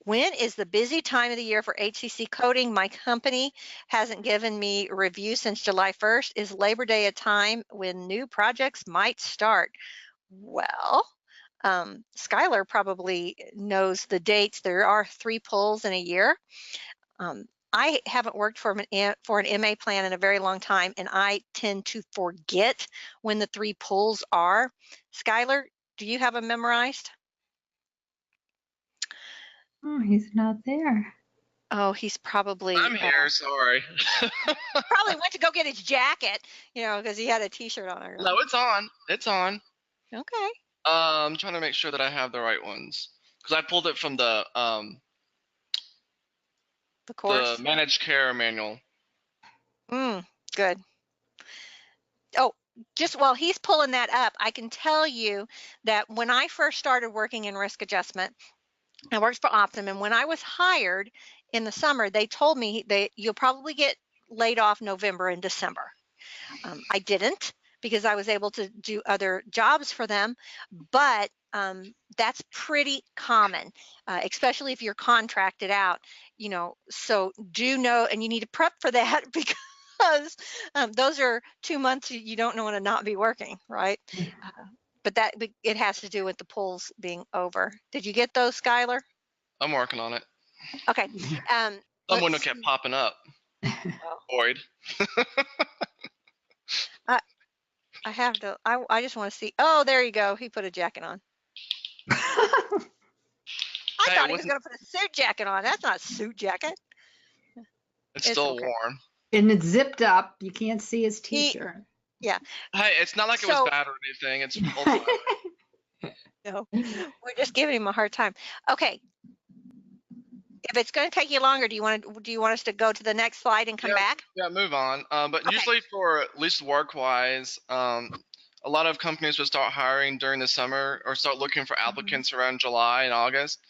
When is the busy time of the year for HCC coding? My company hasn't given me a review since July 1st. Is Labor Day a time when new projects might start? Well, Schuyler probably knows the dates. There are 3 pulls in a year. I haven't worked for an MA plan in a very long time, and I tend to forget when the 3 pulls are. Schuyler, do you have them memorized? Oh, he's not there. Oh, he's probably I'm here, sorry. probably went to go get his jacket, because he had a T-shirt on. Or No, it's on. It's on. Okay. I'm trying to make sure that I have the right ones because I pulled it from the course. the managed care manual. Good. Oh, just while he's pulling that up, I can tell you that when I first started working in risk adjustment, I worked for Optum, and when I was hired in the summer, they told me you'll probably get laid off November and December. I didn't, because I was able to do other jobs for them, but that's pretty common, especially if you're contracted out, so do know, and you need to prep for that because those are 2 months you don't want to not be working, right? But it has to do with the pulls being over. Did you get those, Schuyler? I'm working on it. Okay. Someone who kept popping up. Boyd. I have to. I just want to see. Oh, there you go. He put a jacket on. I thought he was going to put a suit jacket on. That's not a suit jacket. It's still okay. Warm. And it's zipped up. You can't see his T-shirt. Yeah. Hey, it's not like it was bad or anything. It's no, we're just giving him a hard time. Okay. If it's going to take you longer, do you want us to go to the next slide and come back? Yeah, move on. But usually for at least work-wise, a lot of companies will start hiring during the summer or start looking for applicants around July and August.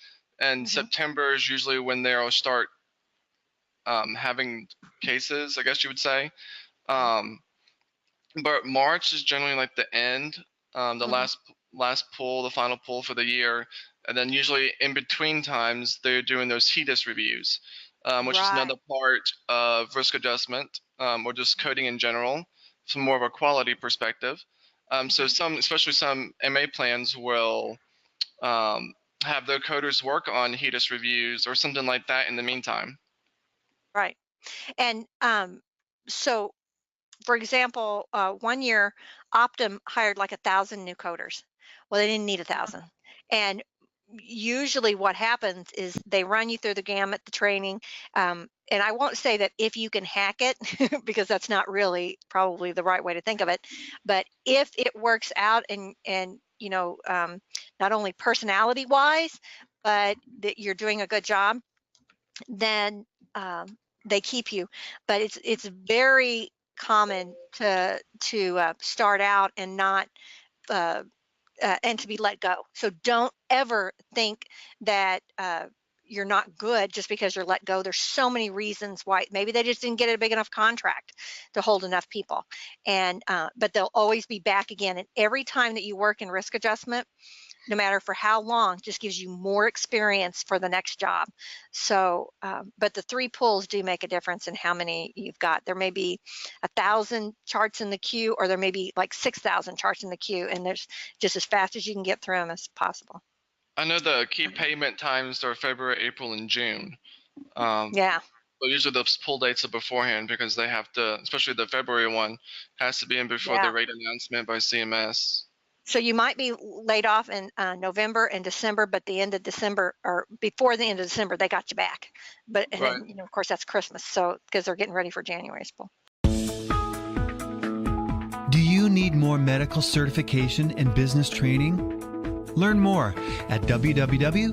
And September is usually when they'll start having cases, I guess you would say. But March is generally like the end, the last pull, the final pull for the year. And then usually in between times, they're doing those HEDIS reviews, which is another part of risk adjustment or just coding in general from more of a quality perspective. So especially some MA plans will have their coders work on HEDIS reviews or something like that in the meantime. Right. And so, for example, 1 year, Optum hired like 1,000 new coders. Well, they didn't need 1,000. And usually what happens is they run you through the gamut, the training. And I won't say that if you can hack it, because that's not really probably the right way to think of it. But if it works out and not only personality wise, but that you're doing a good job, then they keep you. But it's very common to start out and not and to be let go. So don't ever think that you're not good just because you're let go. There's so many reasons why. Maybe they just didn't get a big enough contract to hold enough people, and but they'll always be back again. And every time that you work in risk adjustment, no matter for how long, just gives you more experience for the next job. So, but the 3 pulls do make a difference in how many you've got. There may be 1,000 charts in the queue, or there may be like 6,000 charts in the queue, and there's just as fast as you can get through them as possible. I know the key payment times are February, April, and June. Yeah. But usually those pull dates are beforehand because they have to, especially the February one, has to be in before the rate announcement by CMS. So you might be laid off in November and December, but the end of December, or before the end of December, they got you back. But and then, of course, that's Christmas, so because they're getting ready for January's pull. Do you need more medical certification and business training? Learn more at www.cco.us.